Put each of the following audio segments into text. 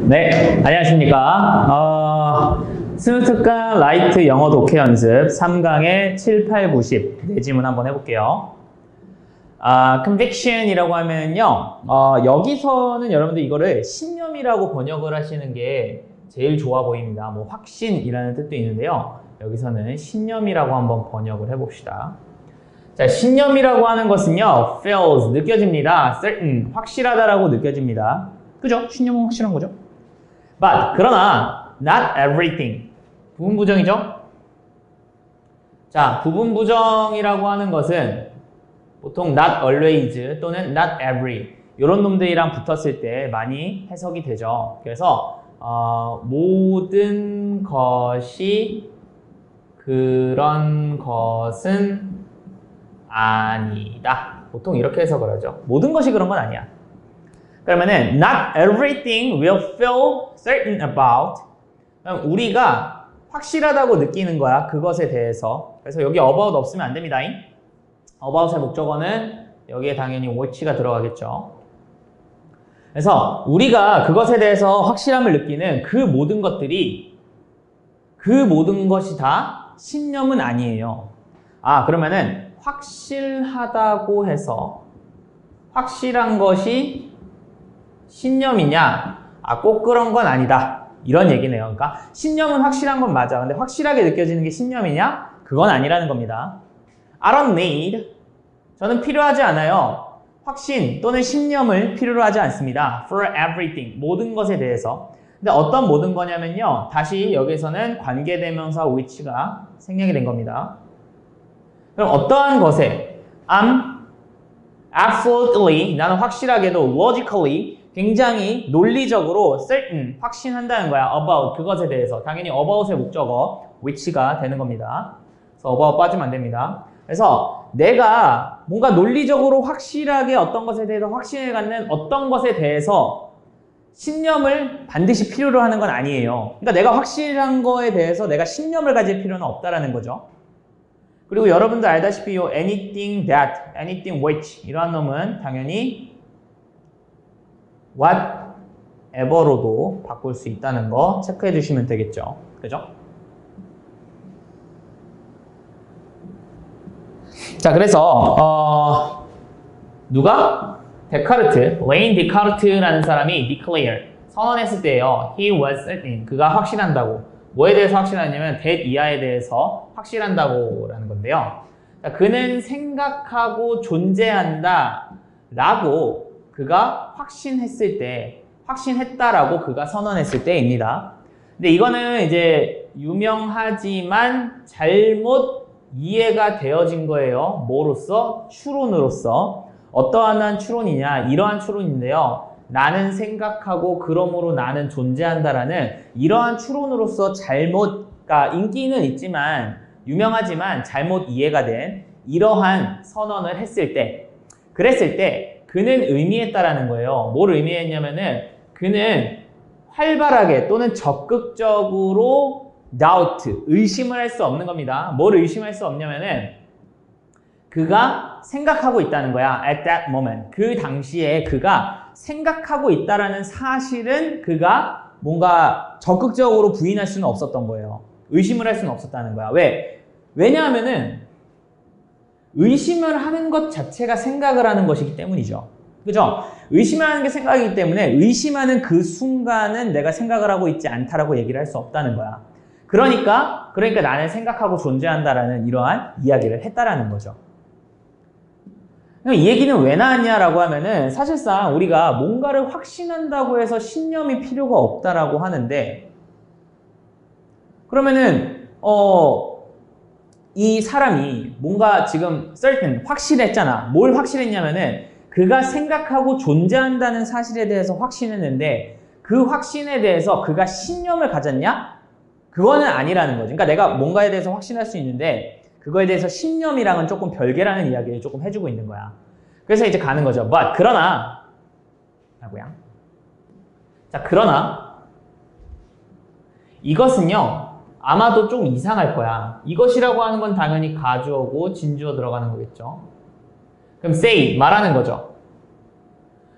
네, 안녕하십니까. 스무특강 라이트 영어 독해 연습 3강의 7, 8, 90 네 지문 한번 해볼게요. conviction이라고 하면요, 여기서는 여러분들 이거를 신념이라고 번역을 하시는 게 제일 좋아 보입니다. 뭐 확신이라는 뜻도 있는데요. 여기서는 신념이라고 한번 번역을 해봅시다. 자, 신념이라고 하는 것은요, feels, 느껴집니다. certain, 확실하다라고 느껴집니다. 그죠? 신념은 확실한 거죠. But, 그러나, not everything. 부분부정이죠? 자, 부분부정이라고 하는 것은 보통 not always 또는 not every 이런 놈들이랑 붙었을 때 많이 해석이 되죠. 그래서 모든 것이 그런 것은 아니다. 보통 이렇게 해석을 하죠. 모든 것이 그런 건 아니야. 그러면은 not everything will feel certain about. 그럼 우리가 확실하다고 느끼는 거야. 그것에 대해서. 그래서 여기 about 없으면 안 됩니다. about의 목적어는 여기에 당연히 which가 들어가겠죠. 그래서 우리가 그것에 대해서 확실함을 느끼는 그 모든 것들이 그 모든 것이 다 신념은 아니에요. 그러면은 확실하다고 해서 확실한 것이 신념이냐? 꼭 그런 건 아니다. 이런 얘기네요. 그러니까 신념은 확실한 건 맞아. 근데 확실하게 느껴지는 게 신념이냐? 그건 아니라는 겁니다. I don't need. 저는 필요하지 않아요. 확신 또는 신념을 필요로 하지 않습니다. For everything. 모든 것에 대해서. 근데 어떤 모든 거냐면요. 다시 여기서는 관계대명사 which가 생략이 된 겁니다. 그럼 어떠한 것에 I'm absolutely, 나는 확실하게도 logically, 굉장히 논리적으로 certain, 확신한다는 거야. about, 그것에 대해서. 당연히 about의 목적어 which가 되는 겁니다. 그래서 about 빠지면 안 됩니다. 그래서 내가 뭔가 논리적으로 확실하게 어떤 것에 대해서 확신을 갖는 어떤 것에 대해서 신념을 반드시 필요로 하는 건 아니에요. 그러니까 내가 확실한 거에 대해서 내가 신념을 가질 필요는 없다라는 거죠. 그리고 여러분들 알다시피 요 anything that, anything which 이러한 놈은 당연히 whatever로도 바꿀 수 있다는 거 체크해 주시면 되겠죠. 그죠? 자, 그래서 누가? 데카르트, 레인 데카르트라는 사람이 declare, 선언했을 때요. He was certain, 그가 확신한다고. 뭐에 대해서 확신하냐면 that 이하에 대해서 확신한다고 라는 건데요. 자, 그는 생각하고 존재한다 라고 그가 확신했을 때, 확신했다라고 그가 선언했을 때입니다. 근데 이거는 이제 유명하지만 잘못 이해가 되어진 거예요. 뭐로써? 추론으로서. 어떠한 추론이냐? 이러한 추론인데요. 나는 생각하고 그러므로 나는 존재한다라는 이러한 추론으로서 잘못, 그러니까 인기는 있지만 유명하지만 잘못 이해가 된 이러한 선언을 했을 때, 그랬을 때 그는 의미했다라는 거예요. 뭘 의미했냐면은 그는 활발하게 또는 적극적으로 doubt, 의심을 할 수 없는 겁니다. 뭘 의심할 수 없냐면은 그가 생각하고 있다는 거야. At that moment. 그 당시에 그가 생각하고 있다라는 사실은 그가 뭔가 적극적으로 부인할 수는 없었던 거예요. 의심을 할 수는 없었다는 거야. 왜? 왜냐하면은 의심을 하는 것 자체가 생각을 하는 것이기 때문이죠. 그죠? 의심하는 게 생각이기 때문에 의심하는 그 순간은 내가 생각을 하고 있지 않다라고 얘기를 할 수 없다는 거야. 그러니까 나는 생각하고 존재한다라는 이러한 이야기를 했다라는 거죠. 이 얘기는 왜 나왔냐라고 하면은 사실상 우리가 뭔가를 확신한다고 해서 신념이 필요가 없다라고 하는데 그러면은 이 사람이 뭔가 지금 certain, 확실했잖아. 뭘 확실했냐면은 그가 생각하고 존재한다는 사실에 대해서 확신했는데 그 확신에 대해서 그가 신념을 가졌냐? 그거는 아니라는 거죠. 그러니까 내가 뭔가에 대해서 확신할 수 있는데 그거에 대해서 신념이랑은 조금 별개라는 이야기를 조금 해주고 있는 거야. 그래서 이제 가는 거죠. But, 그러나 라고요. 자, 그러나 이것은요. 아마도 좀 이상할 거야. 이것이라고 하는 건 당연히 가주어고 진주어 들어가는 거겠죠. 그럼 say, 말하는 거죠.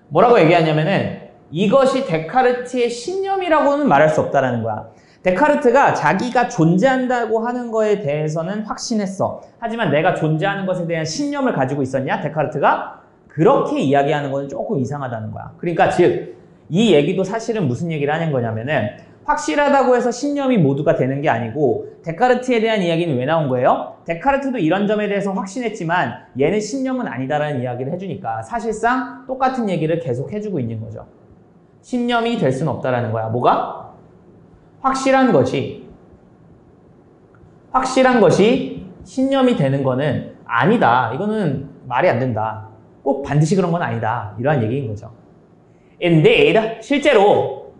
뭐라고 얘기하냐면은 이것이 데카르트의 신념이라고는 말할 수 없다라는 거야. 데카르트가 자기가 존재한다고 하는 거에 대해서는 확신했어. 하지만 내가 존재하는 것에 대한 신념을 가지고 있었냐? 데카르트가? 그렇게 이야기하는 거는 조금 이상하다는 거야. 그러니까 즉, 이 얘기도 사실은 무슨 얘기를 하는 거냐면은 확실하다고 해서 신념이 모두가 되는 게 아니고 데카르트에 대한 이야기는 왜 나온 거예요? 데카르트도 이런 점에 대해서 확신했지만 얘는 신념은 아니다라는 이야기를 해주니까 사실상 똑같은 얘기를 계속 해주고 있는 거죠. 신념이 될 수는 없다라는 거야. 뭐가? 확실한 것이 신념이 되는 거는 아니다. 이거는 말이 안 된다. 꼭 반드시 그런 건 아니다. 이러한 얘기인 거죠. Indeed, 실제로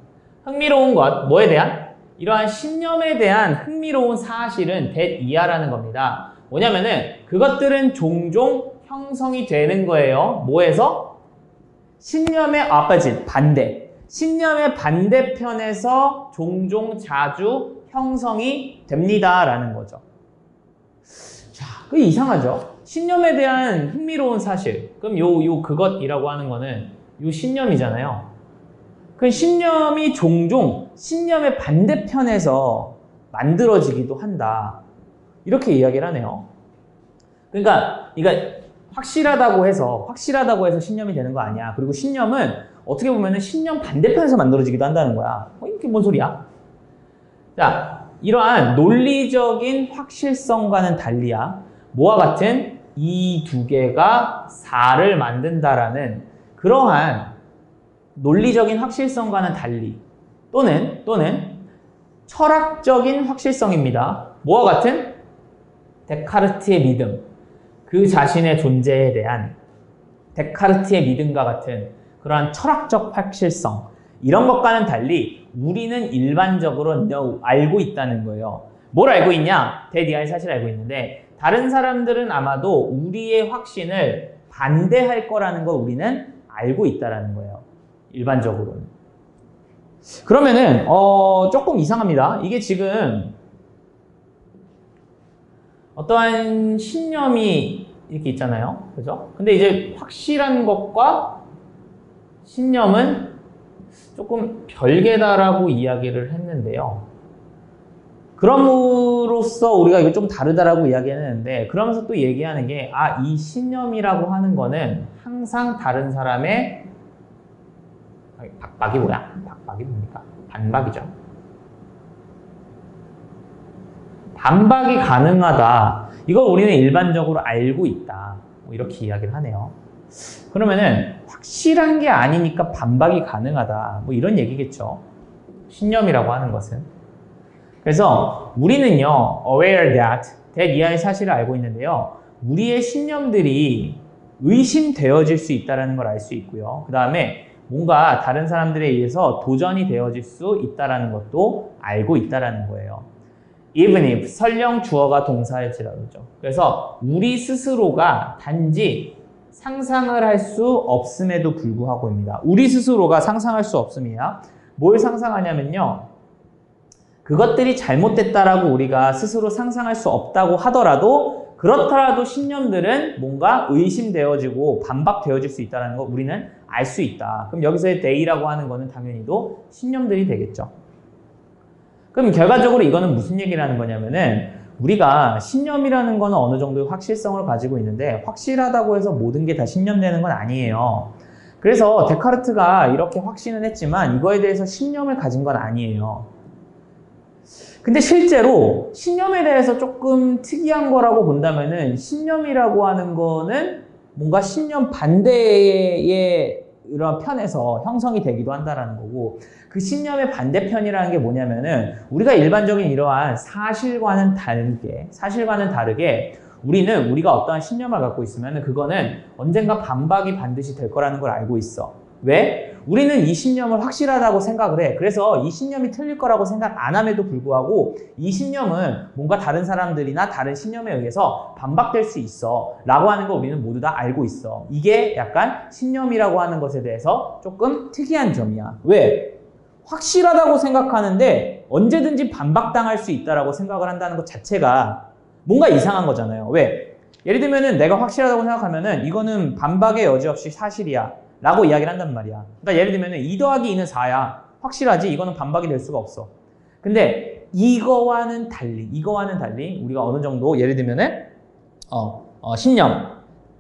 흥미로운 것, 뭐에 대한? 이러한 신념에 대한 흥미로운 사실은 that 이하라는 겁니다. 뭐냐면은 그것들은 종종 형성이 되는 거예요. 뭐에서? 신념의 opposite, 반대. 신념의 반대편에서 종종 자주 형성이 됩니다라는 거죠. 자, 그게 이상하죠? 신념에 대한 흥미로운 사실. 그럼 요 그것이라고 하는 거는 요 신념이잖아요. 그 신념이 종종 신념의 반대편에서 만들어지기도 한다. 이렇게 이야기를 하네요. 그러니까 확실하다고 해서 신념이 되는 거 아니야. 그리고 신념은 어떻게 보면은 신념 반대편에서 만들어지기도 한다는 거야. 이게 뭔 소리야? 자, 이러한 논리적인 확실성과는 달리야. 뭐와 같은 이 두 개가 4를 만든다라는 그러한 논리적인 확실성과는 달리 또는 철학적인 확실성입니다. 뭐와 같은? 데카르트의 믿음, 그 자신의 존재에 대한 데카르트의 믿음과 같은 그러한 철학적 확실성, 이런 것과는 달리 우리는 일반적으로 알고 있다는 거예요. 뭘 알고 있냐? 대디아의 사실을 알고 있는데 다른 사람들은 아마도 우리의 확신을 반대할 거라는 걸 우리는 알고 있다는 거예요. 일반적으로는. 그러면은 조금 이상합니다. 이게 지금 어떠한 신념이 이렇게 있잖아요. 그죠? 근데 이제 확실한 것과 신념은 조금 별개다라고 이야기를 했는데요. 그럼으로써 우리가 이거 좀 다르다라고 이야기했는데 그러면서 또 얘기하는 게 이 신념이라고 하는 거는 항상 다른 사람의 박박이 뭐야? 박박이 뭡니까? 반박이죠. 반박이 가능하다. 이걸 우리는 일반적으로 알고 있다. 뭐 이렇게 이야기를 하네요. 그러면은 확실한 게 아니니까 반박이 가능하다. 뭐 이런 얘기겠죠. 신념이라고 하는 것은. 그래서 우리는요, aware that 이하의 사실을 알고 있는데요. 우리의 신념들이 의심되어질 수 있다는 걸 알 수 있고요. 그 다음에 뭔가 다른 사람들에 의해서 도전이 되어질 수 있다는 것도 알고 있다는 거예요. even if, 설령 주어가 동사일지라도죠. 그래서 우리 스스로가 단지 상상을 할 수 없음에도 불구하고입니다. 우리 스스로가 상상할 수 없음이야. 뭘 상상하냐면요. 그것들이 잘못됐다라고 우리가 스스로 상상할 수 없다고 하더라도 그렇더라도 신념들은 뭔가 의심되어지고 반박되어질 수 있다는 거 우리는 알 수 있다. 그럼 여기서의 they라고 하는 거는 당연히도 신념들이 되겠죠. 그럼 결과적으로 이거는 무슨 얘기를 하는 거냐면은 우리가 신념이라는 거는 어느 정도의 확실성을 가지고 있는데 확실하다고 해서 모든 게 다 신념되는 건 아니에요. 그래서 데카르트가 이렇게 확신은 했지만 이거에 대해서 신념을 가진 건 아니에요. 근데 실제로 신념에 대해서 조금 특이한 거라고 본다면은 신념이라고 하는 거는 뭔가 신념 반대의 이런 편에서 형성이 되기도 한다는 거고 그 신념의 반대편이라는 게 뭐냐면은 우리가 일반적인 이러한 사실과는 다르게 우리는 우리가 어떠한 신념을 갖고 있으면 그거는 언젠가 반박이 반드시 될 거라는 걸 알고 있어. 왜? 우리는 이 신념을 확실하다고 생각을 해. 그래서 이 신념이 틀릴 거라고 생각 안 함에도 불구하고 이 신념은 뭔가 다른 사람들이나 다른 신념에 의해서 반박될 수 있어 라고 하는 거 우리는 모두 다 알고 있어. 이게 약간 신념이라고 하는 것에 대해서 조금 특이한 점이야. 왜? 확실하다고 생각하는데 언제든지 반박당할 수 있다라고 생각을 한다는 것 자체가 뭔가 이상한 거잖아요. 왜? 예를 들면은 내가 확실하다고 생각하면은 이거는 반박의 여지 없이 사실이야. 라고 이야기를 한단 말이야. 그러니까 예를 들면 2 더하기 2는 4야. 확실하지? 이거는 반박이 될 수가 없어. 근데 이거와는 달리 우리가 어느 정도 예를 들면은 신념.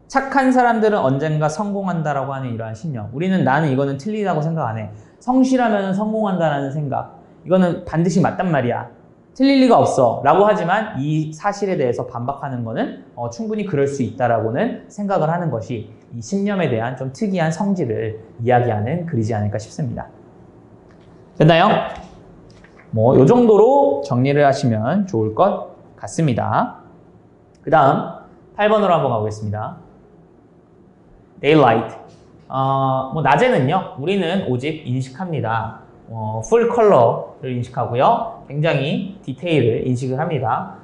착한 사람들은 언젠가 성공한다라고 하는 이러한 신념. 우리는 나는 이거는 틀리다고 생각 안 해. 성실하면 성공한다라는 생각. 이거는 반드시 맞단 말이야. 틀릴 리가 없어 라고 하지만 이 사실에 대해서 반박하는 거는 충분히 그럴 수 있다라고는 생각을 하는 것이 이 신념에 대한 좀 특이한 성질을 이야기하는 글이지 않을까 싶습니다. 됐나요? 뭐 요 정도로 정리를 하시면 좋을 것 같습니다. 그 다음 8번으로 한번 가보겠습니다. Daylight. 뭐 낮에는요 우리는 오직 인식합니다. 풀 컬러를 인식하고요. 굉장히 디테일을 인식을 합니다.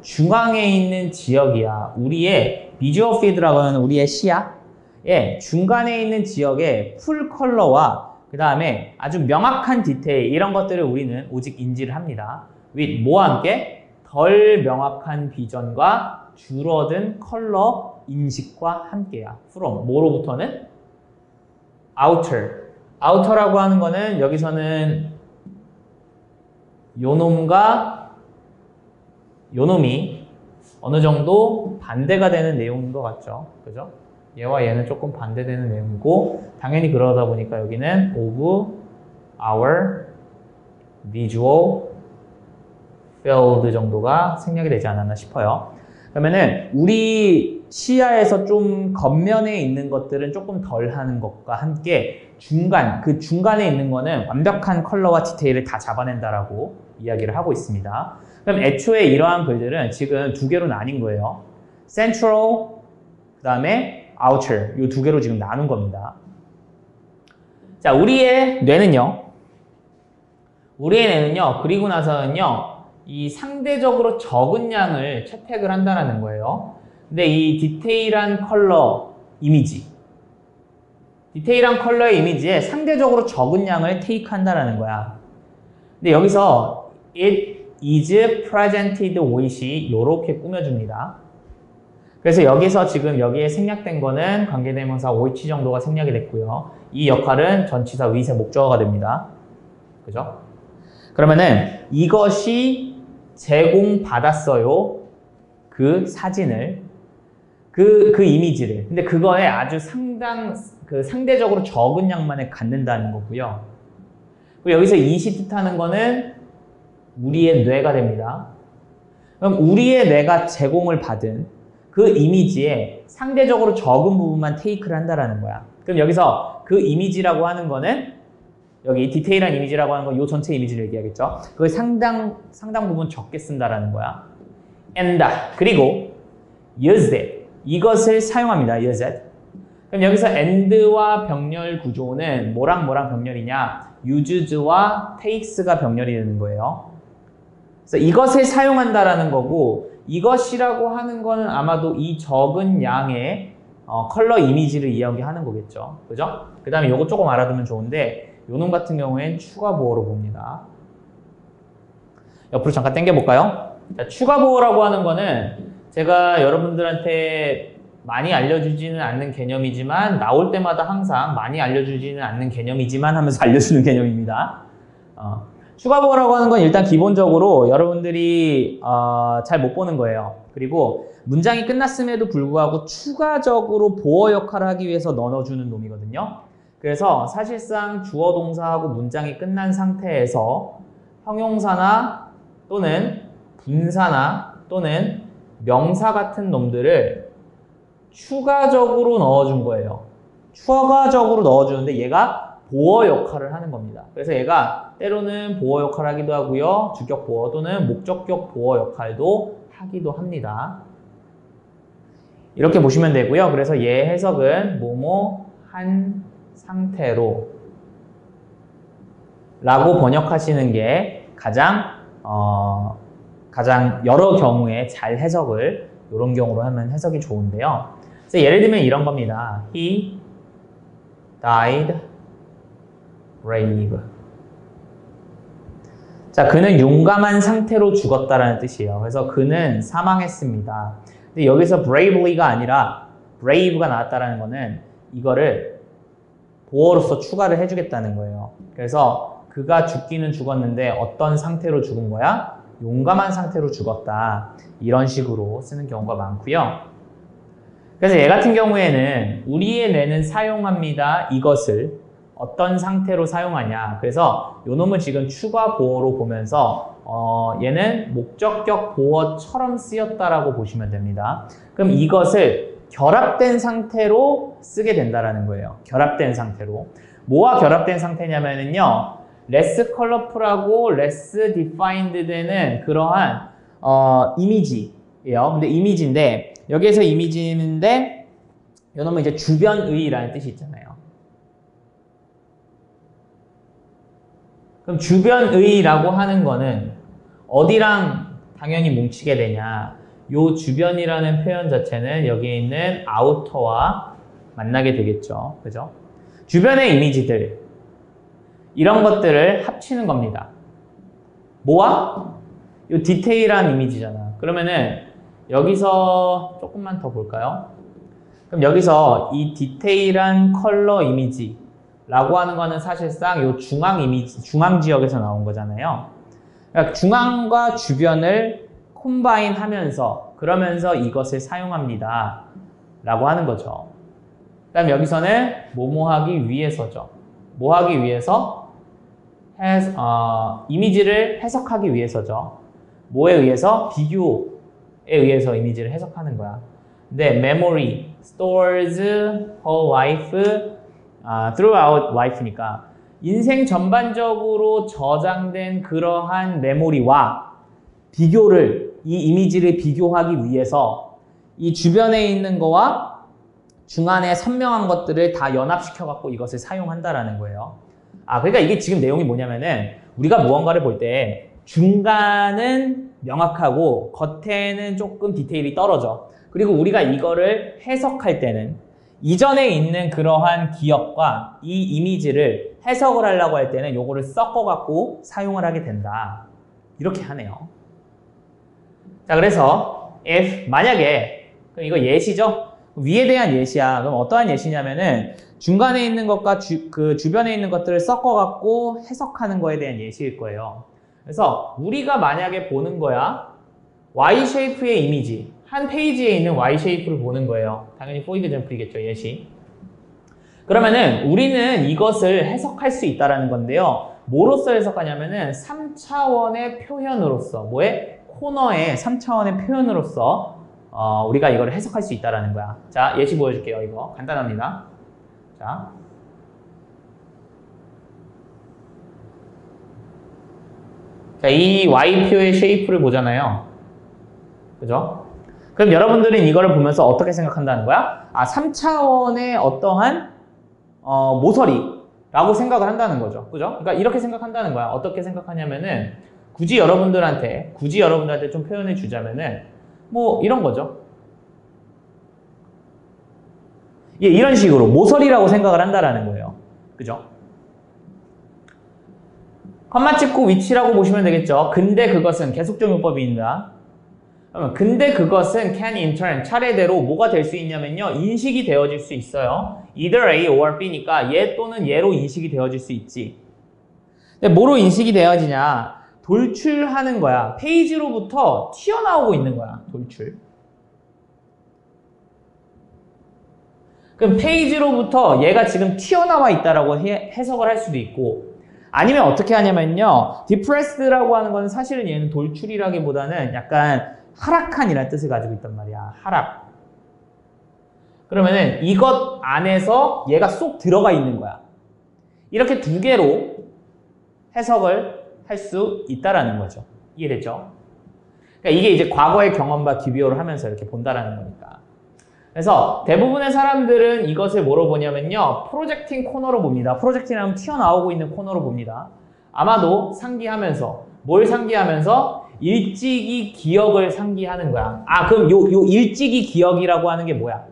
중앙에 있는 지역이야. 우리의 비주얼 필드라고 하는 우리의 시야의 중간에 있는 지역의 풀 컬러와 그 다음에 아주 명확한 디테일 이런 것들을 우리는 오직 인지를 합니다. with 뭐와 함께? 덜 명확한 비전과 줄어든 컬러 인식과 함께야. from 뭐로부터는? outer. outer라고 하는 거는 여기서는 요놈과 요놈이 어느 정도 반대가 되는 내용인 것 같죠. 그죠? 얘와 얘는 조금 반대되는 내용이고 당연히 그러다 보니까 여기는 of our visual field 정도가 생략이 되지 않았나 싶어요. 그러면은 우리 시야에서 좀 겉면에 있는 것들은 조금 덜 하는 것과 함께 그 중간에 있는 거는 완벽한 컬러와 디테일을 다 잡아낸다라고 이야기를 하고 있습니다. 그럼 애초에 이러한 글들은 지금 두 개로 나뉜 거예요. Central, 그 다음에 Outer 이 두 개로 지금 나눈 겁니다. 자, 우리의 뇌는요 그리고 나서는요 이 상대적으로 적은 양을 채택을 한다는 거예요. 근데 이 디테일한 컬러 이미지, 디테일한 컬러의 이미지에 상대적으로 적은 양을 테이크한다는 거야. 근데 여기서 it is presented with이 이렇게 꾸며줍니다. 그래서 여기서 지금 여기에 생략된 거는 관계대명사 which 정도가 생략이 됐고요. 이 역할은 전치사 with의 목적어가 됩니다. 그죠? 그러면은 이것이 제공받았어요. 그 사진을, 그 이미지를. 근데 그거에 아주 상대적으로 적은 양만을 갖는다는 거고요. 그리고 여기서 it이 뜻하는 거는 우리의 뇌가 됩니다. 그럼 우리의 뇌가 제공을 받은 그 이미지에 상대적으로 적은 부분만 테이크를 한다는 거야. 그럼 여기서 그 이미지라고 하는 거는 여기 디테일한 이미지라고 하는 건 이 전체 이미지를 얘기하겠죠. 그걸 상당 부분 적게 쓴다라는 거야. and 그리고 use it 이것을 사용합니다. use it. 그럼 여기서 and와 병렬 구조는 뭐랑 병렬이냐? use와 takes가 병렬이 되는 거예요. 그래서 이것을 사용한다라는 거고 이것이라고 하는 거는 아마도 이 적은 양의 컬러 이미지를 이야기하는 거겠죠. 그죠? 그 다음에 요거 조금 알아두면 좋은데 요놈 같은 경우엔 추가 보호로 봅니다. 옆으로 잠깐 당겨볼까요? 자, 추가 보호라고 하는 거는 제가 여러분들한테 많이 알려주지는 않는 개념이지만 나올 때마다 항상 많이 알려주지는 않는 개념이지만 하면서 알려주는 개념입니다. 추가 보호라고 하는 건 일단 기본적으로 여러분들이 잘 못 보는 거예요. 그리고 문장이 끝났음에도 불구하고 추가적으로 보호 역할을 하기 위해서 넣어주는 놈이거든요. 그래서 사실상 주어 동사하고 문장이 끝난 상태에서 형용사나 또는 분사나 또는 명사 같은 놈들을 추가적으로 넣어준 거예요. 추가적으로 넣어주는데 얘가 보어 역할을 하는 겁니다. 그래서 얘가 때로는 보어 역할을 하기도 하고요. 주격 보어 또는 목적격 보어 역할도 하기도 합니다. 이렇게 보시면 되고요. 그래서 얘 해석은 뭐뭐 한 상태로 라고 번역하시는 게 가장 여러 경우에 잘 해석을 이런 경우로 하면 해석이 좋은데요. 그래서 예를 들면 이런 겁니다. He died brave. 자, 그는 용감한 상태로 죽었다라는 뜻이에요. 그래서 그는 사망했습니다. 근데 여기서 bravely가 아니라 brave가 나왔다라는 거는 이거를 보어로서 추가를 해주겠다는 거예요. 그래서 그가 죽기는 죽었는데 어떤 상태로 죽은 거야? 용감한 상태로 죽었다. 이런 식으로 쓰는 경우가 많고요. 그래서 얘 같은 경우에는 우리의 뇌는 사용합니다. 이것을 어떤 상태로 사용하냐. 그래서 요 놈을 지금 추가 보어로 보면서 얘는 목적격 보어처럼 쓰였다라고 보시면 됩니다. 그럼 이것을 결합된 상태로 쓰게 된다라는 거예요. 결합된 상태로. 뭐와 결합된 상태냐면은요. less colorful하고 less defined 되는 그러한 이미지예요. 근데 이미지인데 여기에서 이미지인데 이놈은 이제 주변의라는 뜻이 있잖아요. 그럼 주변의라고 하는 거는 어디랑 당연히 뭉치게 되냐? 요 주변이라는 표현 자체는 여기에 있는 아우터와 만나게 되겠죠. 그죠? 주변의 이미지들 이런 것들을 합치는 겁니다. 뭐와? 요 디테일한 이미지잖아. 그러면은 여기서 조금만 더 볼까요? 그럼 여기서 이 디테일한 컬러 이미지라고 하는 거는 사실상 요 중앙 이미지, 중앙 지역에서 나온 거잖아요. 그러니까 중앙과 주변을 콤바인 하면서 그러면서 이것을 사용합니다. 라고 하는 거죠. 그 다음 여기서는 뭐뭐 하기 위해서죠. 뭐 하기 위해서? 이미지를 해석하기 위해서죠. 뭐에 의해서? 비교에 의해서 이미지를 해석하는 거야. 근데 memory stores her life throughout life니까 인생 전반적으로 저장된 그러한 메모리와 비교를 이 이미지를 비교하기 위해서 이 주변에 있는 거와 중간에 선명한 것들을 다 연합시켜 갖고 이것을 사용한다라는 거예요. 그러니까 이게 지금 내용이 뭐냐면은 우리가 무언가를 볼 때 중간은 명확하고 겉에는 조금 디테일이 떨어져. 그리고 우리가 이거를 해석할 때는 이전에 있는 그러한 기억과 이 이미지를 해석을 하려고 할 때는 요거를 섞어 갖고 사용을 하게 된다. 이렇게 하네요. 자, 그래서 if 만약에 그럼 이거 예시죠? 위에 대한 예시야. 그럼 어떠한 예시냐면은 중간에 있는 것과 그 주변에 있는 것들을 섞어 갖고 해석하는 거에 대한 예시일 거예요. 그래서 우리가 만약에 보는 거야. Y 쉐이프의 이미지. 한 페이지에 있는 Y 쉐이프를 보는 거예요. 당연히 for example이겠죠, 예시. 그러면은 우리는 이것을 해석할 수 있다라는 건데요. 뭐로서 해석하냐면은 3차원의 표현으로서, 뭐에? 코너의 3차원의 표현으로서 우리가 이걸 해석할 수 있다라는 거야. 자, 예시 보여줄게요. 이거 간단합니다. 자, 이 Y표의 쉐이프를 보잖아요. 그죠? 그럼 여러분들은 이거를 보면서 어떻게 생각한다는 거야? 3차원의 어떠한 모서리라고 생각을 한다는 거죠. 그죠? 그러니까 이렇게 생각한다는 거야. 어떻게 생각하냐면은 굳이 여러분들한테 좀 표현해 주자면은 뭐 이런 거죠. 예, 이런 식으로 모서리라고 생각을 한다라는 거예요. 그죠? 컴마 찍고 위치라고 보시면 되겠죠. 근데 그것은 계속적 용법입니다. 근데 그것은 can in turn 차례대로 뭐가 될 수 있냐면요. 인식이 되어질 수 있어요. either A or B니까 얘 또는 얘로 인식이 되어질 수 있지. 근데 뭐로 인식이 되어지냐? 돌출하는 거야. 페이지로부터 튀어나오고 있는 거야. 돌출. 그럼 페이지로부터 얘가 지금 튀어나와 있다라고 해석을 할 수도 있고 아니면 어떻게 하냐면요. depressed라고 하는 건 사실은 얘는 돌출이라기보다는 약간 하락한이라는 뜻을 가지고 있단 말이야. 하락. 그러면은 이것 안에서 얘가 쏙 들어가 있는 거야. 이렇게 두 개로 해석을 할 수 있다라는 거죠. 이해됐죠? 그러니까 이게 이제 과거의 경험과 비교를 하면서 이렇게 본다라는 거니까. 그래서 대부분의 사람들은 이것을 뭐로 보냐면요. 프로젝팅 코너로 봅니다. 프로젝팅하면 튀어나오고 있는 코너로 봅니다. 아마도 상기하면서 뭘 상기하면서 일찍이 기억을 상기하는 거야. 그럼 요 일찍이 기억이라고 하는 게 뭐야?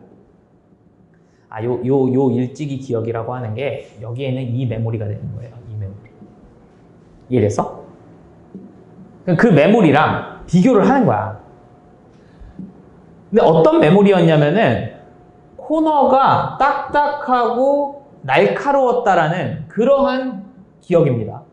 요 일찍이 기억이라고 하는 게 여기에는 이 메모리가 되는 거예요. 이 메모리. 이해됐어? 그 메모리랑 비교를 하는 거야. 근데 어떤 메모리였냐면은 코너가 딱딱하고 날카로웠다라는 그러한 기억입니다.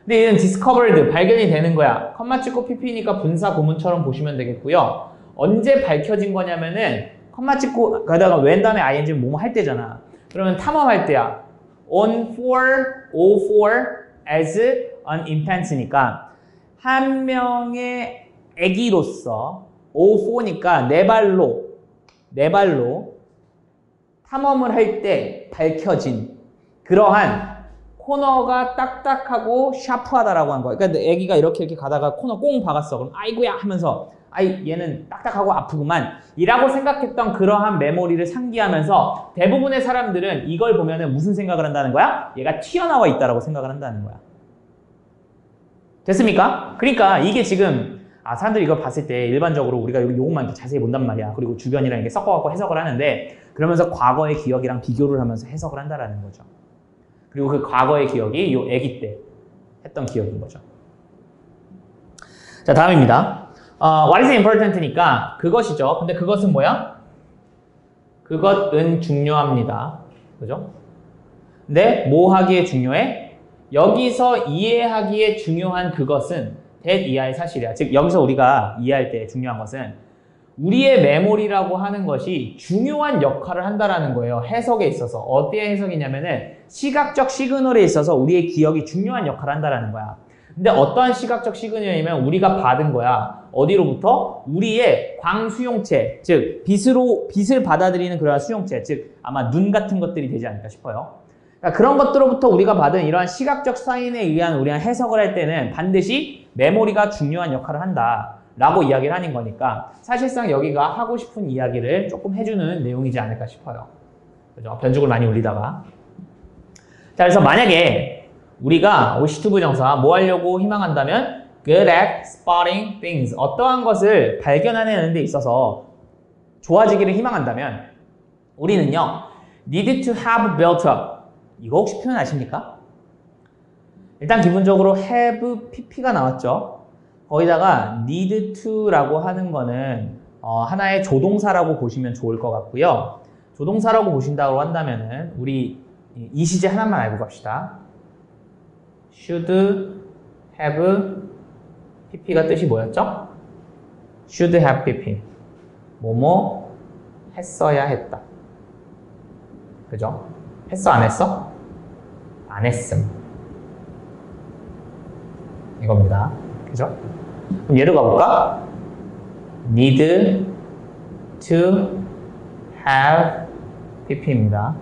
근데 이는 discovered, 발견이 되는 거야. 컴마 찍고 pp니까 분사 구문처럼 보시면 되겠고요. 언제 밝혀진 거냐면은 컴마 찍고 가다가 웬 다음에 ing 뭐뭐 할 때잖아. 그러면 탐험할 때야. on for, as an infant니까 한 명의 아기로서 O4니까 네 발로 탐험을 할 때 밝혀진 그러한 코너가 딱딱하고 샤프하다라고 한 거야. 그러니까 애기가 이렇게 가다가 코너 꽁 박았어. 그럼 아이고야 하면서 아이 얘는 딱딱하고 아프구만 이라고 생각했던 그러한 메모리를 상기하면서 대부분의 사람들은 이걸 보면은 무슨 생각을 한다는 거야? 얘가 튀어나와 있다라고 생각을 한다는 거야. 됐습니까? 그러니까 이게 지금 사람들이 이걸 봤을 때 일반적으로 우리가 요것만 이렇게 자세히 본단 말이야. 그리고 주변이랑 이렇게 섞어갖고 해석을 하는데 그러면서 과거의 기억이랑 비교를 하면서 해석을 한다라는 거죠. 그리고 그 과거의 기억이 요 아기 때 했던 기억인 거죠. 자, 다음입니다. What is important니까 그것이죠. 근데 그것은 뭐야? 그것은 중요합니다. 그죠? 근데 뭐 하기에 중요해? 여기서 이해하기에 중요한 그것은 that 이하의 사실이야. 즉 여기서 우리가 이해할 때 중요한 것은 우리의 메모리라고 하는 것이 중요한 역할을 한다라는 거예요. 해석에 있어서. 어디에 해석이냐면은 시각적 시그널에 있어서 우리의 기억이 중요한 역할을 한다라는 거야. 근데 어떠한 시각적 시그널이냐면 우리가 받은 거야. 어디로부터? 우리의 광수용체, 즉 빛을 받아들이는 그러한 수용체, 즉 아마 눈 같은 것들이 되지 않을까 싶어요. 그러니까 그런 것들로부터 우리가 받은 이러한 시각적 사인에 의한 우리가 해석을 할 때는 반드시 메모리가 중요한 역할을 한다라고 이야기를 하는 거니까 사실상 여기가 하고 싶은 이야기를 조금 해주는 내용이지 않을까 싶어요. 그죠? 변죽을 많이 올리다가. 자, 그래서 만약에 우리가 OC2 부정사 뭐 하려고 희망한다면 good at spotting things, 어떠한 것을 발견하는 데 있어서 좋아지기를 희망한다면 우리는요 need to have built up, 이거 혹시 표현 아십니까? 일단 기본적으로 have pp가 나왔죠. 거기다가 need to라고 하는 거는 하나의 조동사라고 보시면 좋을 것 같고요. 조동사라고 보신다고 한다면은 우리 이 시제 하나만 알고 갑시다. should have pp가 뜻이 뭐였죠? should have pp. 뭐뭐 했어야 했다. 그죠? 했어 안 했어? 안 했음. 이겁니다. 그죠? 그럼 예를 가볼까? need to have pp입니다.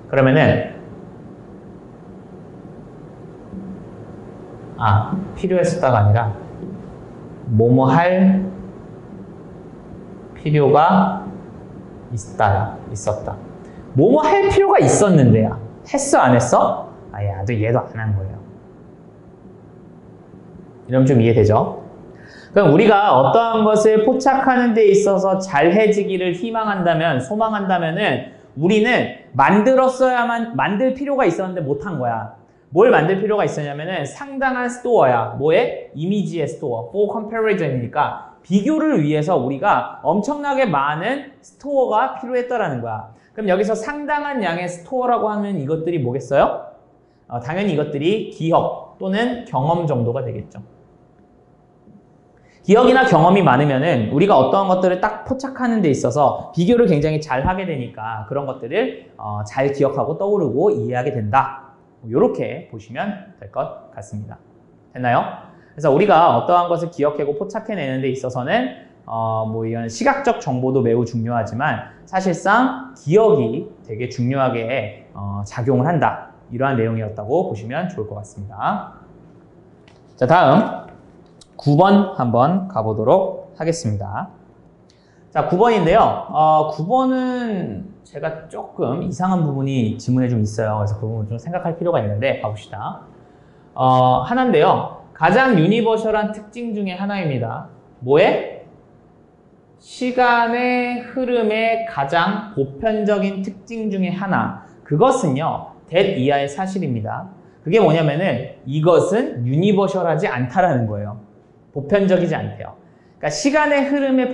그러면은 필요했었다가 아니라 뭐뭐 할 필요가 있었다. 뭐뭐 할 필요가 있었는데야. 했어 안 했어? 얘도 안 한 거예요. 이러면 좀 이해되죠? 그럼 우리가 어떠한 것을 포착하는 데 있어서 잘해지기를 희망한다면, 소망한다면은 우리는 만들 필요가 있었는데 못한 거야. 뭘 만들 필요가 있었냐면은 상당한 스토어야. 뭐에? 이미지의 스토어. for comparison이니까 비교를 위해서 우리가 엄청나게 많은 스토어가 필요했다라는 거야. 그럼 여기서 상당한 양의 스토어라고 하면 이것들이 뭐겠어요? 당연히 이것들이 기억 또는 경험 정도가 되겠죠. 기억이나 경험이 많으면은 우리가 어떠한 것들을 딱 포착하는 데 있어서 비교를 굉장히 잘 하게 되니까 그런 것들을 잘 기억하고 떠오르고 이해하게 된다. 이렇게 보시면 될 것 같습니다. 됐나요? 그래서 우리가 어떠한 것을 기억하고 포착해내는 데 있어서는 이런 시각적 정보도 매우 중요하지만 사실상 기억이 되게 중요하게 작용을 한다. 이러한 내용이었다고 보시면 좋을 것 같습니다. 자, 다음 9번 한번 가보도록 하겠습니다. 자, 9번인데요. 9번은 제가 조금 이상한 부분이 지문에 좀 있어요. 그래서 그 부분 좀 생각할 필요가 있는데 봐봅시다. 하나인데요. 가장 유니버셜한 특징 중에 하나입니다. 뭐에? 시간의 흐름의 가장 보편적인 특징 중에 하나. 그것은요. that 이하의 사실입니다. 그게 뭐냐면은 이것은 유니버셜하지 않다라는 거예요. 보편적이지 않대요. 그러니까 시간의 흐름의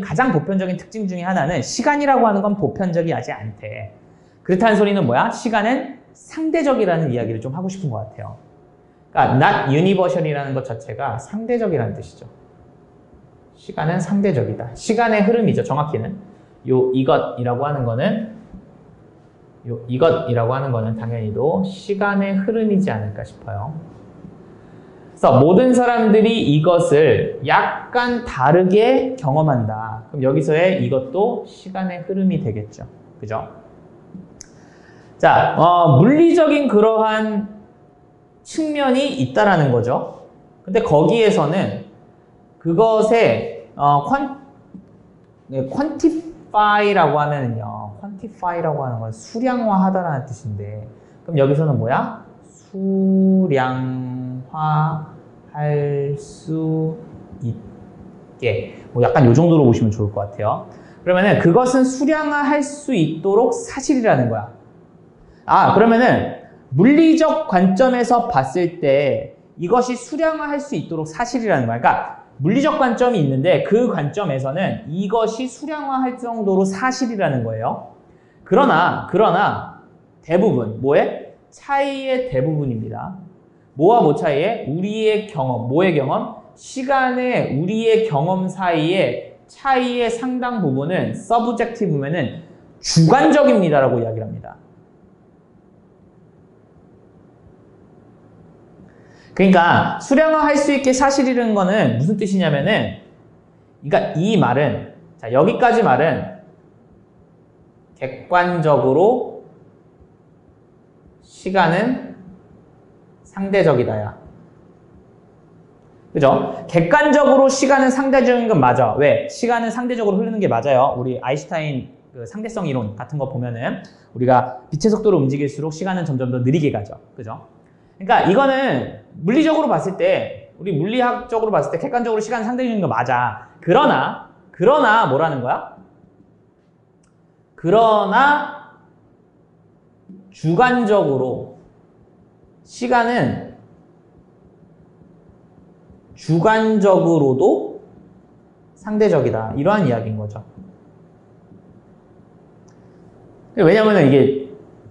가장 보편적인 특징 중에 하나는 시간이라고 하는 건 보편적이지 않대. 그렇다는 소리는 뭐야? 시간은 상대적이라는 이야기를 좀 하고 싶은 것 같아요. 그러니까 not universal이라는 것 자체가 상대적이라는 뜻이죠. 시간은 상대적이다. 시간의 흐름이죠. 정확히는 이것이라고 하는 거는 당연히도 시간의 흐름이지 않을까 싶어요. 그래서 모든 사람들이 이것을 약간 다르게 경험한다. 그럼 여기서의 이것도 시간의 흐름이 되겠죠. 그죠? 자, 물리적인 그러한 측면이 있다라는 거죠. 근데 거기에서는 그것의 quantify라고 하면은요. quantify라고 하는 건 수량화하다라는 뜻인데, 그럼 여기서는 뭐야? 수량화할 수 있게. 뭐 약간 요 정도로 보시면 좋을 것 같아요. 그러면은 그것은 수량화할 수 있도록 사실이라는 거야. 그러면은 물리적 관점에서 봤을 때 이것이 수량화할 수 있도록 사실이라는 거야. 그러니까 물리적 관점이 있는데 그 관점에서는 이것이 수량화할 정도로 사실이라는 거예요. 그러나 대부분 차이의 대부분입니다. 뭐와 뭐 차이에? 우리의 경험, 뭐의 경험? 시간의 우리의 경험 사이에 차이의 상당 부분은 subjective면은 주관적입니다라고 이야기를 합니다. 그러니까 수량화할 수 있게 사실이라는 거는 무슨 뜻이냐면은, 그러니까 이 말은, 자, 여기까지 말은 객관적으로 시간은 상대적이다야. 그죠? 객관적으로 시간은 상대적인 건 맞아. 왜? 시간은 상대적으로 흐르는 게 맞아요. 우리 아인슈타인 그 상대성 이론 같은 거 보면은 우리가 빛의 속도로 움직일수록 시간은 점점 더 느리게 가죠. 그죠? 그러니까 이거는 물리적으로 봤을 때, 우리 물리학적으로 봤을 때 객관적으로 시간은 상대적인 거 맞아. 그러나 뭐라는 거야? 그러나 주관적으로 시간은 주관적으로도 상대적이다. 이러한 이야기인 거죠. 왜냐면 이게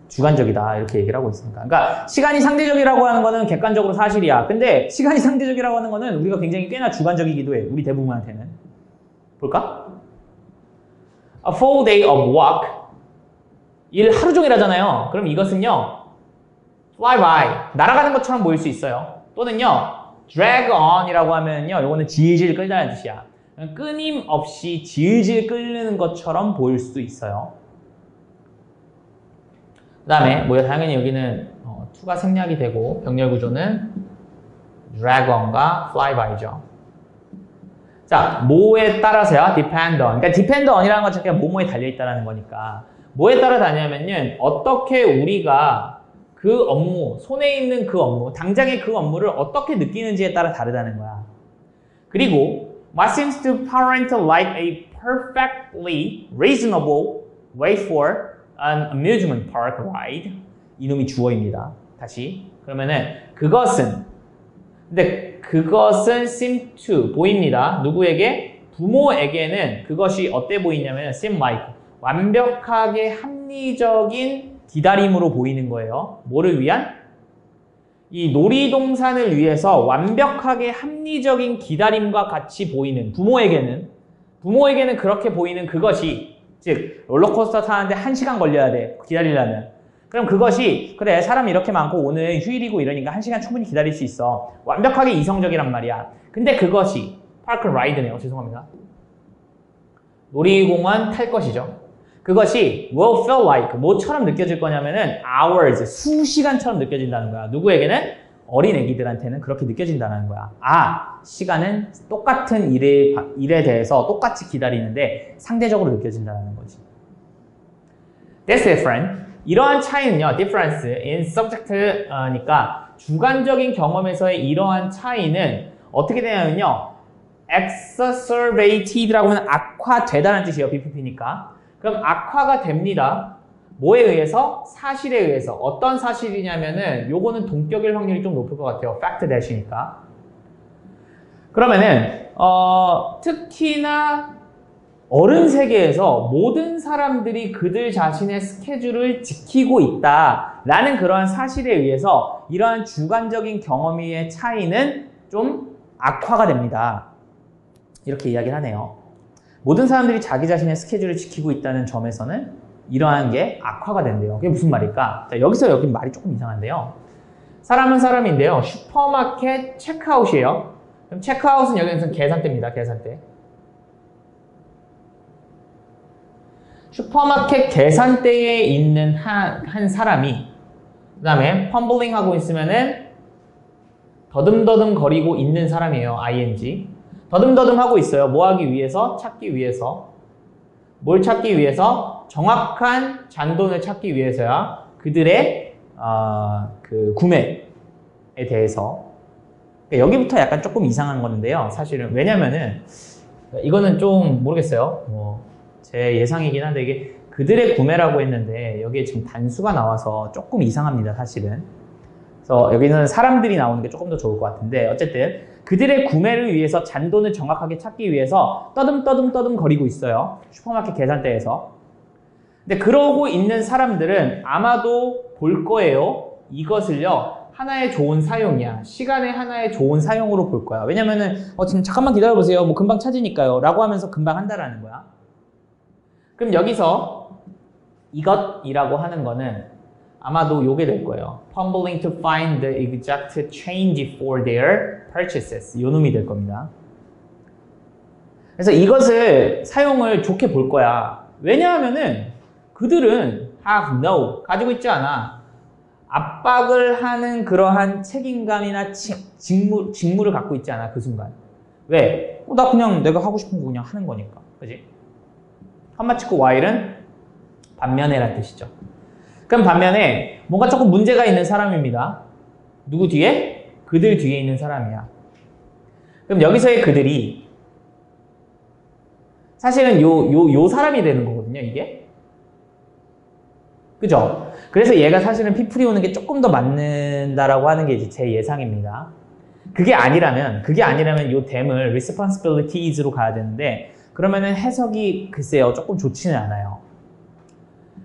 주관적이다 이렇게 얘기를 하고 있으니까. 그러니까 시간이 상대적이라고 하는 거는 객관적으로 사실이야. 근데 시간이 상대적이라고 하는 거는 우리가 굉장히 꽤나 주관적이기도 해. 우리 대부분한테는. 볼까? A full day of work. 일 하루 종일 하잖아요. 그럼 이것은요, fly by, 날아가는 것처럼 보일 수 있어요. 또는요, drag on 이라고 하면요, 요거는 질질 끌다는 뜻이야. 끊임없이 질질 끓는 것처럼 보일 수도 있어요. 그 다음에 당연히 여기는 to가 생략이 되고 병렬 구조는 drag on과 fly by죠. 자, 뭐에 따라서야? depend on. 그러니까 depend on이라는 것 자체가 뭐뭐에 달려있다는 거니까 뭐에 따라 다냐면은 어떻게 우리가 그 업무, 손에 있는 그 업무, 당장의 그 업무를 어떻게 느끼는지에 따라 다르다는 거야. 그리고 what seems to parent like a perfectly reasonable way for an amusement park ride. 이놈이 주어입니다. 다시. 그러면은 그것은 seem to 보입니다. 누구에게? 부모에게는 그것이 어때 보이냐면 seem like 완벽하게 합리적인 기다림으로 보이는 거예요. 뭐를 위한? 이 놀이동산을 위해서 완벽하게 합리적인 기다림과 같이 보이는 부모에게는 그렇게 보이는 그것이, 즉 롤러코스터 타는데 1시간 걸려야 돼. 기다리려면. 그럼 그것이 그래 사람이 이렇게 많고 오늘 휴일이고 이러니까 1시간 충분히 기다릴 수 있어. 완벽하게 이성적이란 말이야. 근데 그것이 파크 라이드네요. 죄송합니다. 놀이공원 탈 것이죠. 그것이 will feel like 뭐처럼 느껴질 거냐면은 hours, 수시간처럼 느껴진다는 거야. 누구에게는? 어린 애기들한테는 그렇게 느껴진다는 거야. 시간은 똑같은 일에 대해서 똑같이 기다리는데 상대적으로 느껴진다는 거지. That's different. 이러한 차이는요, difference in subject니까 주관적인 경험에서의 이러한 차이는 어떻게 되냐면요, exacerbated라고 하면 악화되다는 뜻이에요, BPP니까. 그럼 악화가 됩니다. 뭐에 의해서? 사실에 의해서. 어떤 사실이냐면은 요거는 동격일 확률이 좀 높을 것 같아요. fact that이니까. 그러면은 특히나 어른 세계에서 모든 사람들이 그들 자신의 스케줄을 지키고 있다라는 그러한 사실에 의해서 이러한 주관적인 경험의 차이는 좀 악화가 됩니다. 이렇게 이야기를 하네요. 모든 사람들이 자기 자신의 스케줄을 지키고 있다는 점에서는 이러한 게 악화가 된대요. 그게 무슨 말일까? 자, 여기 말이 조금 이상한데요. 사람은 사람인데요. 슈퍼마켓 체크아웃이에요. 그럼 체크아웃은 여기는 계산대입니다. 계산대. 슈퍼마켓 계산대에 있는 한 사람이 그 다음에 펌블링 하고 있으면은 더듬더듬 거리고 있는 사람이에요. ing. 더듬더듬 하고 있어요. 뭐 하기 위해서? 찾기 위해서. 뭘 찾기 위해서? 정확한 잔돈을 찾기 위해서야. 그들의 그 구매에 대해서. 그러니까 여기부터 약간 조금 이상한 건데요. 사실은 왜냐면은 이거는 좀 모르겠어요. 제 예상이긴 한데 이게 그들의 구매라고 했는데 여기에 지금 단수가 나와서 조금 이상합니다. 사실은. 그래서 여기는 사람들이 나오는 게 조금 더 좋을 것 같은데 어쨌든 그들의 구매를 위해서 잔돈을 정확하게 찾기 위해서 떠듬 거리고 있어요. 슈퍼마켓 계산대에서. 근데 그러고 있는 사람들은 아마도 볼 거예요. 이것을요. 하나의 좋은 사용이야. 시간의 하나의 좋은 사용으로 볼 거야. 왜냐면은 지금 잠깐만 기다려보세요. 뭐 금방 찾으니까요. 라고 하면서 금방 한다라는 거야. 그럼 여기서 이것이라고 하는 거는 아마도 요게 될 거예요. Fumbling to find the exact change for their purchases. 요 놈이 될 겁니다. 그래서 이것을 사용을 좋게 볼 거야. 왜냐하면은 그들은 have no, 가지고 있지 않아. 압박을 하는 그러한 책임감이나 직무를 갖고 있지 않아. 그 순간. 왜? 나 그냥 내가 하고 싶은 거 그냥 하는 거니까. 그지? 한마치고 while은 반면에란 뜻이죠. 그럼 반면에 뭔가 조금 문제가 있는 사람입니다. 누구 뒤에? 그들 뒤에 있는 사람이야. 그럼 여기서의 그들이 사실은 요 사람이 되는 거거든요, 이게. 그죠? 그래서 얘가 사실은 피플이 오는 게 조금 더 맞는다라고 하는 게 이제 제 예상입니다. 그게 아니라면 요 댐을 responsibilities로 가야 되는데 그러면은 해석이 글쎄요 조금 좋지는 않아요.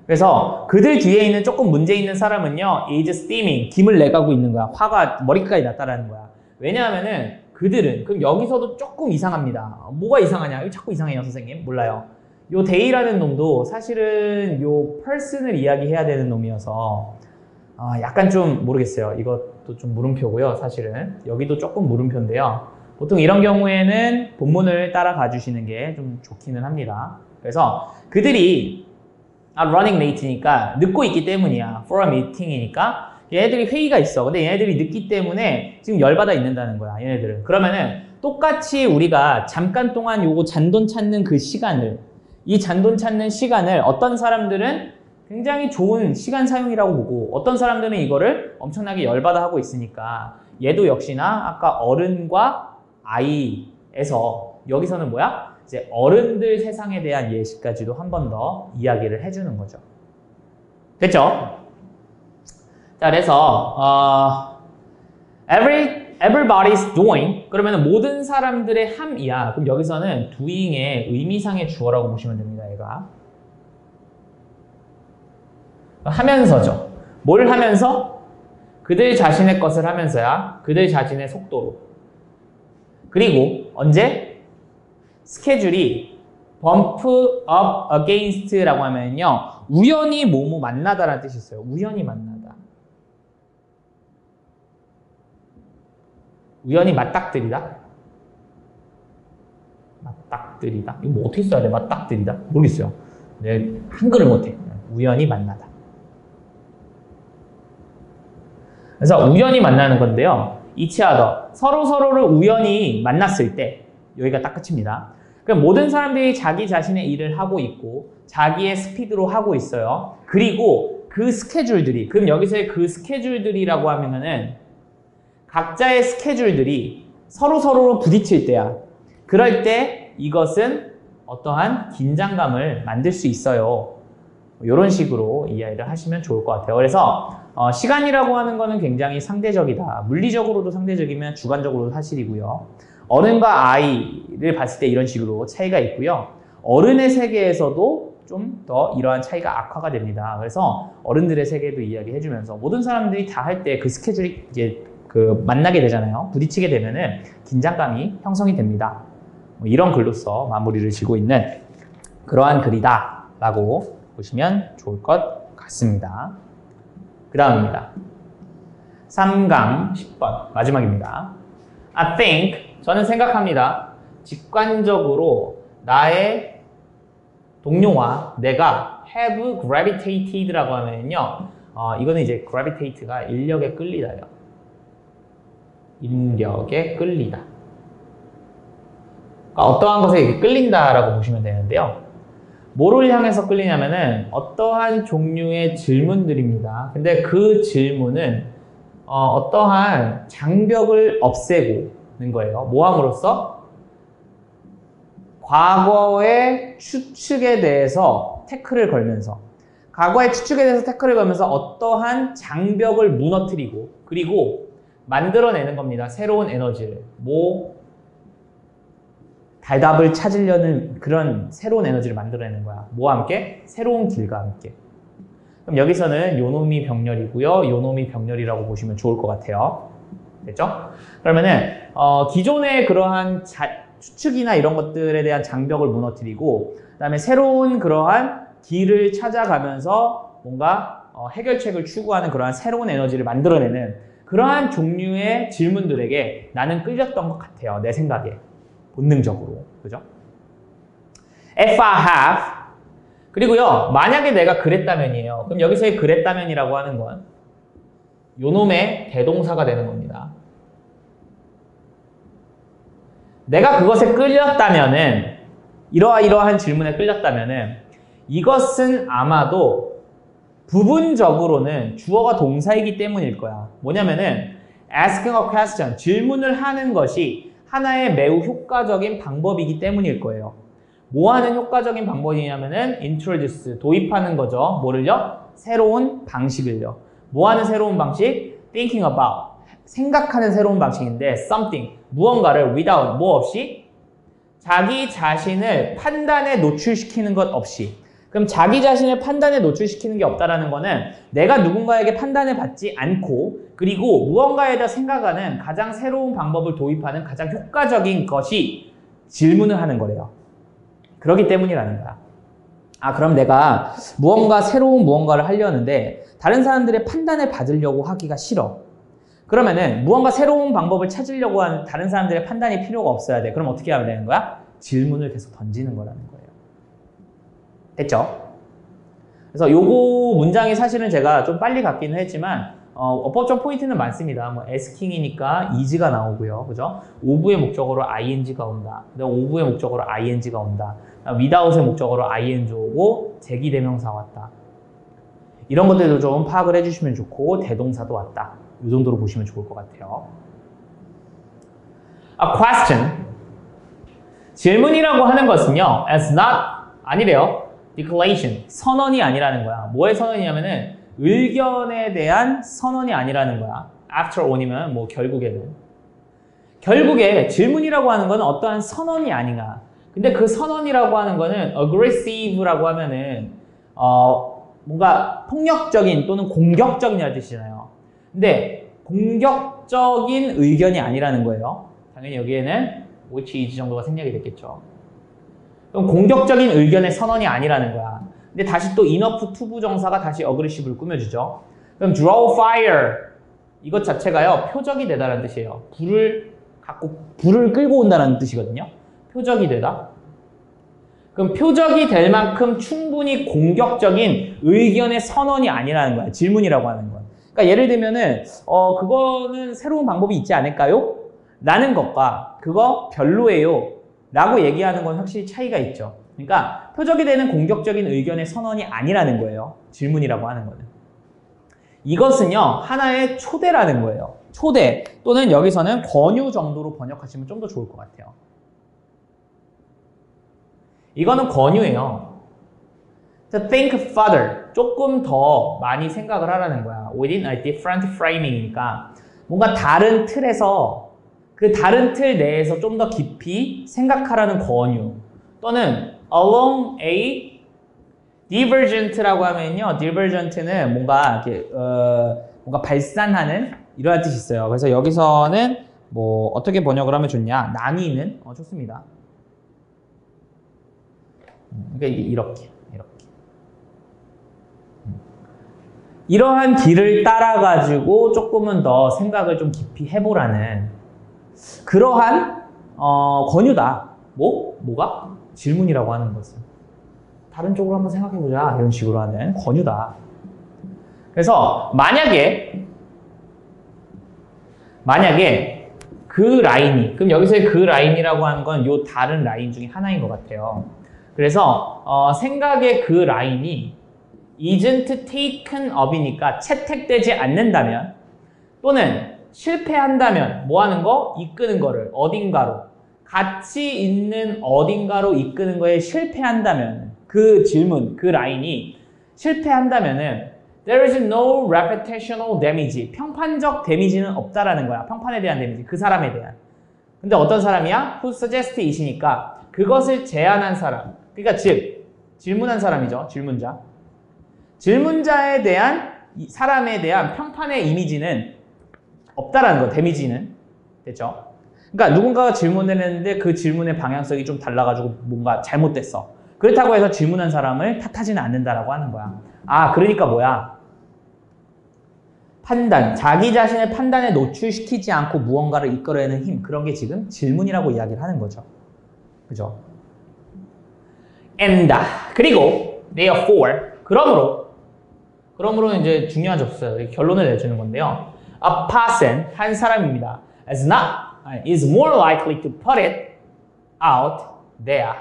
그래서 그들 뒤에 있는 조금 문제 있는 사람은요 is steaming, 김을 내가고 있는 거야. 화가 머리까지 났다라는 거야. 왜냐하면은 그들은 그럼 여기서도 조금 이상합니다. 뭐가 이상하냐? 이거 자꾸 이상해요 선생님. 몰라요. 요 day라는 놈도 사실은 요 person을 이야기해야 되는 놈이어서 약간 좀 모르겠어요. 이것도 좀 물음표고요. 사실은 여기도 조금 물음표인데요. 보통 이런 경우에는 본문을 따라가 주시는 게 좀 좋기는 합니다. 그래서 그들이 running late니까 늦고 있기 때문이야. for a meeting이니까 얘네들이 회의가 있어. 근데 얘네들이 늦기 때문에 지금 열받아 있는다는 거야. 얘네들은. 그러면은 똑같이 우리가 잠깐 동안 요거 잔돈 찾는 그 시간을 이 잔돈 찾는 시간을 어떤 사람들은 굉장히 좋은 시간 사용이라고 보고 어떤 사람들은 이거를 엄청나게 열받아 하고 있으니까 얘도 역시나 아까 어른과 아이에서 여기서는 뭐야? 이제 어른들 세상에 대한 예시까지도 한 번 더 이야기를 해주는 거죠. 됐죠? 자, 그래서 everybody's doing 그러면 모든 사람들의 함이야. 그럼 여기서는 doing의 의미상의 주어라고 보시면 됩니다. 얘가 하면서죠. 뭘 하면서? 그들 자신의 것을 하면서야. 그들 자신의 속도로. 그리고 언제? 스케줄이 bump up against라고 하면요. 우연히 뭐뭐 만나다라는 뜻이 있어요. 우연히 만나다. 우연히 맞닥뜨리다. 맞닥뜨리다. 이거 뭐 어떻게 써야 돼? 맞닥뜨리다. 모르겠어요. 네, 한글을 못해. 우연히 만나다. 그래서 우연히 만나는 건데요. each other. 서로를 우연히 만났을 때 여기가 딱 끝입니다. 그럼 모든 사람들이 자기 자신의 일을 하고 있고 자기의 스피드로 하고 있어요. 그리고 그 스케줄들이 그럼 여기서의 그 스케줄들이라고 하면은 각자의 스케줄들이 서로로 부딪힐 때야. 그럴 때 이것은 어떠한 긴장감을 만들 수 있어요. 이런 식으로 이해를 하시면 좋을 것 같아요. 그래서 시간이라고 하는 거는 굉장히 상대적이다. 물리적으로도 상대적이면 주관적으로도 사실이고요. 어른과 아이를 봤을 때 이런 식으로 차이가 있고요. 어른의 세계에서도 좀 더 이러한 차이가 악화가 됩니다. 그래서 어른들의 세계도 이야기해주면서 모든 사람들이 다 할 때 그 스케줄이 이제 만나게 되잖아요. 부딪히게 되면은 긴장감이 형성이 됩니다. 이런 글로써 마무리를 지고 있는 그러한 글이다 라고 보시면 좋을 것 같습니다. 그 다음입니다. 3강 10번 마지막입니다. I think, 저는 생각합니다. 직관적으로 나의 동료와 내가 have gravitated라고 하면요, 이거는 이제 gravitate가 인력에 끌리다요. 인력에 끌리다. 그러니까 어떠한 것에 끌린다라고 보시면 되는데요. 뭐를 향해서 끌리냐면은 어떠한 종류의 질문들입니다. 근데 그 질문은 어떠한 장벽을 없애고는 거예요. 뭐 함으로써? 과거의 추측에 대해서 태클을 걸면서, 과거의 추측에 대해서 태클을 걸면서 어떠한 장벽을 무너뜨리고, 그리고 만들어내는 겁니다. 새로운 에너지를. 대답을 찾으려는 그런 새로운 에너지를 만들어내는 거야. 뭐와 함께? 새로운 길과 함께. 그럼 여기서는 요놈이 병렬이고요. 요놈이 병렬이라고 보시면 좋을 것 같아요. 됐죠? 그러면은 기존의 그러한 추측이나 이런 것들에 대한 장벽을 무너뜨리고, 그 다음에 새로운 그러한 길을 찾아가면서 뭔가 해결책을 추구하는 그러한 새로운 에너지를 만들어내는 그러한 종류의 질문들에게 나는 끌렸던 것 같아요. 내 생각에. 본능적으로. 그죠? If I have. 그리고요, 만약에 내가 그랬다면이에요. 그럼 여기서의 그랬다면이라고 하는 건 요놈의 대동사가 되는 겁니다. 내가 그것에 끌렸다면은, 이러한 질문에 끌렸다면은, 이것은 아마도 부분적으로는 주어가 동사이기 때문일 거야. 뭐냐면은, asking a question, 질문을 하는 것이 하나의 매우 효과적인 방법이기 때문일 거예요. 뭐 하는 효과적인 방법이냐면은, introduce, 도입하는 거죠. 뭐를요? 새로운 방식을요. 뭐 하는 새로운 방식? thinking about, 생각하는 새로운 방식인데, something, 무언가를 without, 뭐 없이? 자기 자신을 판단에 노출시키는 것 없이. 그럼 자기 자신을 판단에 노출시키는 게 없다라는 거는 내가 누군가에게 판단을 받지 않고, 그리고 무언가에 대해 생각하는 가장 새로운 방법을 도입하는 가장 효과적인 것이 질문을 하는 거래요. 그렇기 때문이라는 거야. 그럼 내가 새로운 무언가를 하려는데 다른 사람들의 판단을 받으려고 하기가 싫어. 그러면은 무언가 새로운 방법을 찾으려고 하는 다른 사람들의 판단이 필요가 없어야 돼. 그럼 어떻게 하면 되는 거야? 질문을 계속 던지는 거라는 거예요. 됐죠? 그래서 요거 문장이 사실은 제가 좀 빨리 갔기는 했지만 어법적 포인트는 많습니다. asking이니까 is가 나오고요. 그죠? of의 목적어로 ing가 온다. of의 목적어로 ing가 온다. without의 목적어로 ing 오고 제기대명사 왔다. 이런 것들도 좀 파악을 해주시면 좋고, 대동사도 왔다. 이 정도로 보시면 좋을 것 같아요. A question. 질문이라고 하는 것은요, as not, 아니래요. declaration, 선언이 아니라는 거야. 뭐의 선언이냐면은 의견에 대한 선언이 아니라는 거야. after all이면 결국에 질문이라고 하는 거는 어떠한 선언이 아닌가. 근데 그 선언이라고 하는 거는 aggressive라고 하면은 뭔가 폭력적인 또는 공격적이라는 뜻이잖아요. 근데 공격적인 의견이 아니라는 거예요. 당연히 여기에는 which is 정도가 생략이 됐겠죠. 그럼 공격적인 의견의 선언이 아니라는 거야. 근데 다시 또 enough to 부정사가 다시 aggressive를 꾸며주죠. 그럼 draw fire, 이것 자체가요, 표적이 되다라는 뜻이에요. 불을 끌고 온다는 뜻이거든요. 표적이 되다. 그럼 표적이 될 만큼 충분히 공격적인 의견의 선언이 아니라는 거야. 질문이라고 하는 건. 그러니까 예를 들면은 그거는 새로운 방법이 있지 않을까요? 라는 것과 그거 별로예요 라고 얘기하는 건 확실히 차이가 있죠. 그러니까 표적이 되는 공격적인 의견의 선언이 아니라는 거예요. 질문이라고 하는 거는. 이것은요, 하나의 초대라는 거예요. 초대 또는 여기서는 권유 정도로 번역하시면 좀 더 좋을 것 같아요. 이거는 권유예요. To think further, 조금 더 많이 생각을 하라는 거야. Within a different framing이니까 뭔가 다른 틀에서 그 다른 틀 내에서 좀 더 깊이 생각하라는 권유 또는 along a divergent라고 하면요. divergent는 뭔가 이렇게 뭔가 발산하는 이러한 뜻이 있어요. 그래서 여기서는 뭐 어떻게 번역을 하면 좋냐? 나뉘는 좋습니다. 그러니까 이렇게 이러한 길을 따라 가지고 조금은 더 생각을 좀 깊이 해보라는 그러한 권유다. 뭐가? 질문이라고 하는 것은 다른 쪽으로 한번 생각해보자 이런 식으로 하는 권유다. 그래서 만약에 그 라인이 그럼 여기서의 그 라인이라고 하는 건 요 다른 라인 중에 하나인 것 같아요. 그래서 생각의 그 라인이 isn't taken up이니까 채택되지 않는다면 또는 실패한다면 뭐 하는 거? 이끄는 거를 어딘가로 가치 있는 어딘가로 이끄는 거에 실패한다면 그 질문, 그 라인이 실패한다면은 there is no reputational damage 평판적 데미지는 없다라는 거야. 평판에 대한 데미지, 그 사람에 대한. 근데 어떤 사람이야? who suggest it이니까 그것을 제안한 사람 그러니까 즉 질문한 사람이죠. 질문자에 대한 사람에 대한 평판의 이미지는 없다라는 거, 데미지는. 됐죠? 그러니까 누군가가 질문을 했는데 그 질문의 방향성이 좀 달라가지고 뭔가 잘못됐어. 그렇다고 해서 질문한 사람을 탓하지는 않는다라고 하는 거야. 아, 그러니까 뭐야? 판단, 자기 자신의 판단에 노출시키지 않고 무언가를 이끌어내는 힘, 그런 게 지금 질문이라고 이야기를 하는 거죠. 그죠? and, 그리고 therefore, 그러므로 이제 중요하죠. 결론을 내주는 건데요. A person, 한 사람입니다. is more likely to put it out there.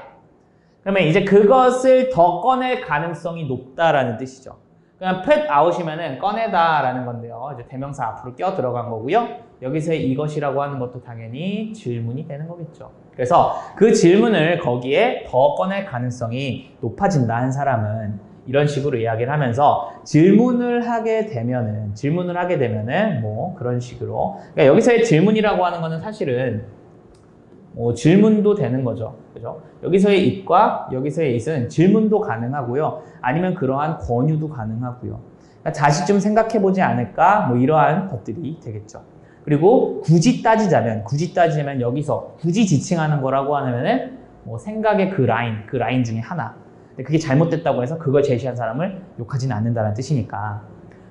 그러면 이제 그것을 더 꺼낼 가능성이 높다라는 뜻이죠. 그냥 put out이면은 꺼내다라는 건데요. 이제 대명사 앞으로 껴 들어간 거고요. 여기서의 이것이라고 하는 것도 당연히 질문이 되는 거겠죠. 그래서 그 질문을 거기에 더 꺼낼 가능성이 높아진다 한 사람은 이런 식으로 이야기를 하면서 질문을 하게 되면은 뭐 그런 식으로 그러니까 여기서의 질문이라고 하는 거는 사실은 질문도 되는 거죠. 그죠? 여기서의 it과 여기서의 it은 질문도 가능하고요. 아니면 그러한 권유도 가능하고요. 그러니까 다시 좀 생각해 보지 않을까? 뭐 이러한 것들이 되겠죠. 그리고 굳이 따지자면 여기서 굳이 지칭하는 거라고 하면은 뭐 생각의 그 라인 중에 하나. 근데 그게 잘못됐다고 해서 그걸 제시한 사람을 욕하지는 않는다는 뜻이니까.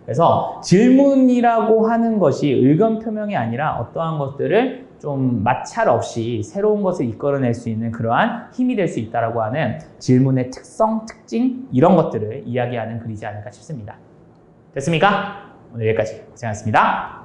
그래서 질문이라고 하는 것이 의견 표명이 아니라 어떠한 것들을 좀 마찰 없이 새로운 것을 이끌어낼 수 있는 그러한 힘이 될 수 있다라고 하는 질문의 특성, 특징 이런 것들을 이야기하는 글이지 않을까 싶습니다. 됐습니까? 오늘 여기까지 고생하셨습니다.